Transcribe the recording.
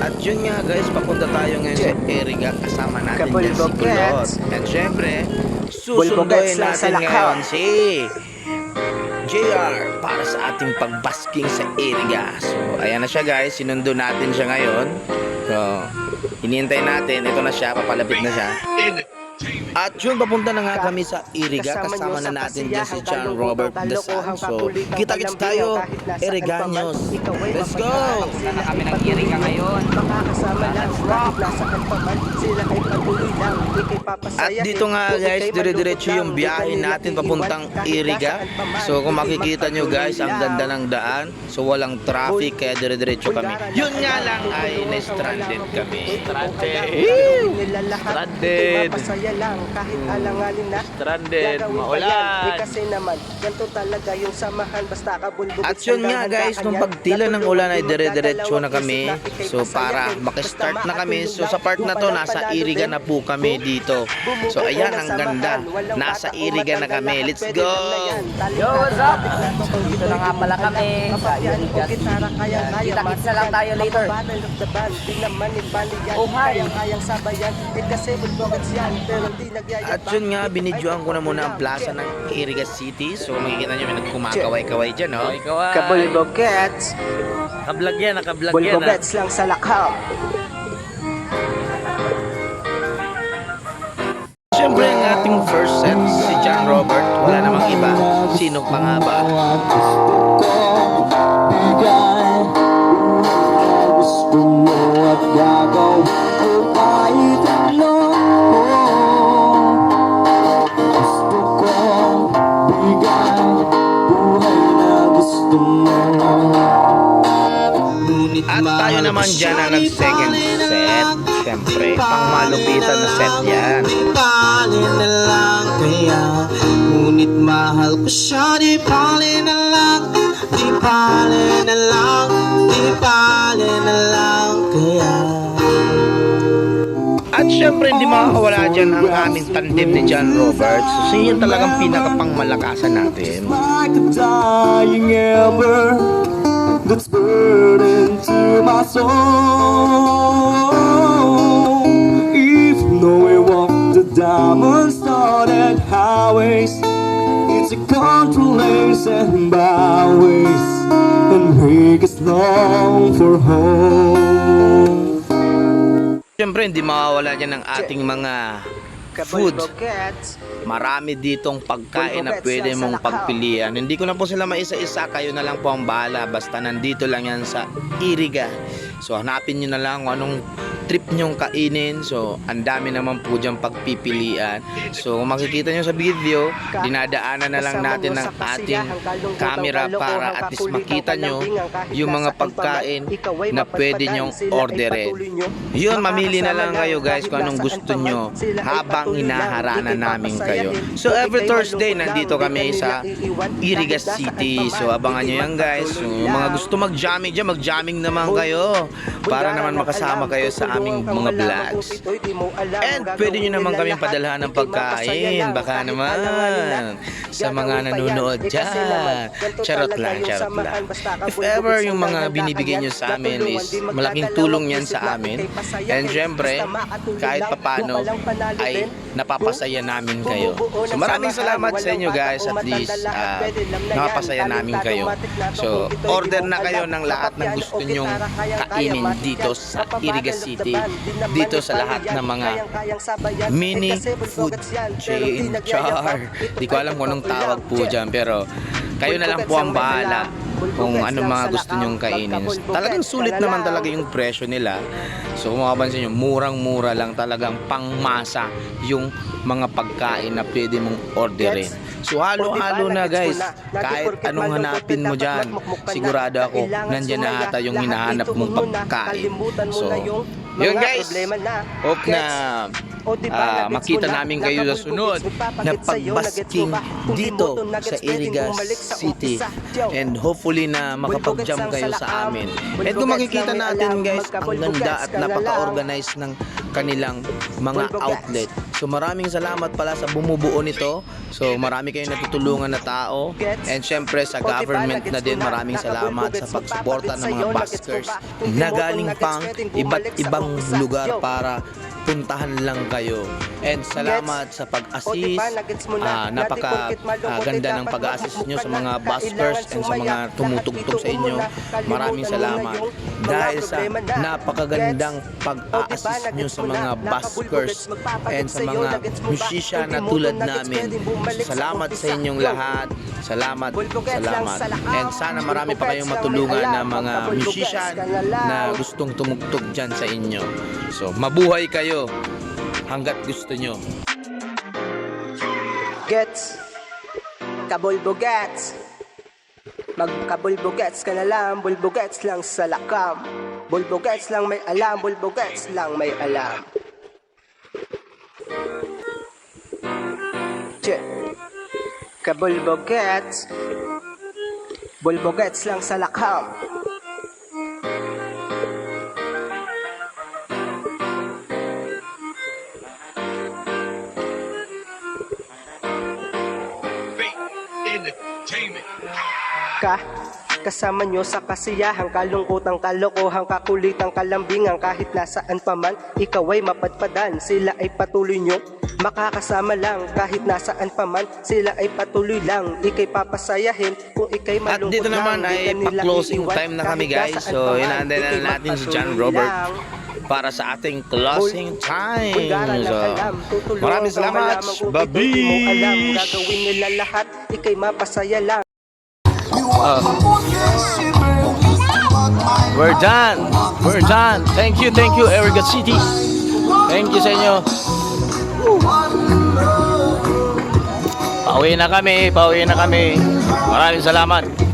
At yun nga guys, papunta tayo ngayon sa Iriga. Kasama natin dyan si Kulot. And syempre, susunduin natin ngayon si JR para sa ating pagbasking sa Iriga. So ayan na siya guys, sinundo natin siya ngayon. So hinihintay natin, ito na siya, papalapit na siya. At yun, papunta na nga kami sa Iriga. Kasama na natin dyan si John Robert Dasan. So, kita-kits tayo, Irigaños. Let's go! Punta na kami ng Iriga ngayon. At dito nga guys, dire-diretso yung biyahe natin papuntang Iriga. So, kung makikita nyo guys, ang ganda ng daan. So, walang traffic, kaya dire-diretso kami. Yun nga lang ay na-stranded kami. Stranded! Kahit alanganin na Stranded, maulan. kasi naman ganito talaga yung samahan basta kabulbog. At yun nga guys, nung pagtila ng ulan ay dire-diretso na kami. So para makistart na kami. So sa part na to, nasa Iriga na po kami dito. So ayan, ang ganda. Nasa Iriga na kami. Let's go! Yo, what's up? Dito na nga pala kami sa Iriga. Kita-kits na lang tayo later. Oh, hi! Kayang sabayan kasi bulbogats yan pero di At yun nga, binidyoan ko na muna ang plaza ng Iriga City. So makikita nyo, may nagkumakaway-kaway dyan, no? Kabulbogats. Nakablog yan, nakablog yan. Bulbogats lang sa lakhaw. Siyempre, ang ating first set, si John Robert. Wala namang iba. Sino pa nga ba? Gusto mo at gagawin ko kahit ano. Gusto kong bigay buhay na gusto mo. At tayo naman dyan ang nag-second set. Siyempre, pang malupitan na set yan. Di pali na lang kaya, ngunit mahal ko siya. Di pali na lang, di pali na lang, di pali na lang kaya. At syempre, hindi makakawala dyan ang aming tandem ni John Robert. So, siya yung talagang pinakapangmalakasan natin. Like a dying ember that's burning to my soul. If no we walk the diamond-studded highways, it's a country lanes and byways, and make us long for home. Siyempre, hindi makakawala dyan ang ating mga food. Marami ditong pagkain na pwede mong pagpilian. Hindi ko na po sila maisa-isa, kayo na lang po ang bahala. Basta nandito lang yan sa Iriga. So hanapin nyo na lang kung anong trip nyong kainin. So ang dami naman po dyan pagpipilian. So kung makikita nyo sa video, dinadaanan na lang natin ng ating camera para at least makita nyo yung mga pagkain na pwede nyong orderin. Yun, mamili na lang kayo guys kung anong gusto nyo habang hinaharana namin kayo. So every Thursday nandito kami sa Iriga City. So abangan nyo yan guys. So mga gusto mag-jamming dyan, mag-jamming naman kayo para naman makasama kayo sa aming mga vlogs. And pwede nyo naman kaming padalhan ng pagkain. Baka naman sa mga nanonood dyan. Charot lang, charot lang. If ever yung mga binibigay nyo sa amin is malaking tulong yan sa amin. And syempre, kahit papano ay napapasaya namin kayo. So maraming salamat sa inyo guys. At least napapasaya namin kayo. So order na kayo ng lahat ng gusto nyong kainin dito sa Iriga City. Dito sa lahat ng mga mini food chain, char. Di ko alam kung anong tawag po dyan. Pero kayo na lang po ang bahala kung anong mga gusto nyong kainin. Talagang sulit naman talaga yung presyo nila. So kung makapansin nyo, murang-mura lang, talagang pangmasa yung mga pagkain na pwede mong orderin. So halo-halo na guys. Kahit anong hanapin mo dyan, sigurado ako nandyan na ata yung hinahanap mong pagkain. So yun guys, hope na makita namin kayo sa sunod na pagbasking dito sa Iriga City. And hopefully na makapag-jump kayo sa amin. And kung makikita natin guys, ang ganda at napaka-organize ng kanilang mga Bulbo outlet. So maraming salamat pala sa bumubuo nito. So marami kayong natutulungan na tao. And syempre sa government na din, maraming salamat sa pagsuporta ng mga buskers na galing pang iba't ibang lugar para puntahan lang kayo. And salamat sa pag-assist. Napaka-ganda ng pag-assist nyo sa mga buskers and sa mga tumutugtog sa inyo. Maraming salamat. Dahil sa napakagandang pag-assist nyo sa mga buskers and sa mga musician na tulad namin. Salamat sa inyong lahat. Salamat. And sana marami pa kayong matulungan na mga musician na gustong tumugtog dyan sa inyo. So, mabuhay kayo hanggat gusto nyo. Gets, kabulbo gets. Magkabulbo gets ka na lang, bulbo gets lang sa lakam. Bulbo gets lang may alam, bulbo gets lang may alam. Che, kabulbo gets. Bulbo gets lang sa lakam. Kasama nyo sa kasiyahan, kalungkutang kalokohan, kakulitang kalambingan. Kahit nasaan pa man, ikaw ay mapadpadan. Sila ay patuloy nyo makakasama lang. Kahit nasaan pa man, sila ay patuloy lang. Ika'y papasayahin kung ika'y At malungkot dito naman lang. ay pa-closing time na kami, guys. So inaantay na natin si John Robert para sa ating closing time. So maraming salamat. Babish! Gagawin nila lahat, ika'y mapasaya lang. We're done. We're done. Thank you, Eriga City. Thank you sa inyo. Pauwi na kami. Maraming salamat.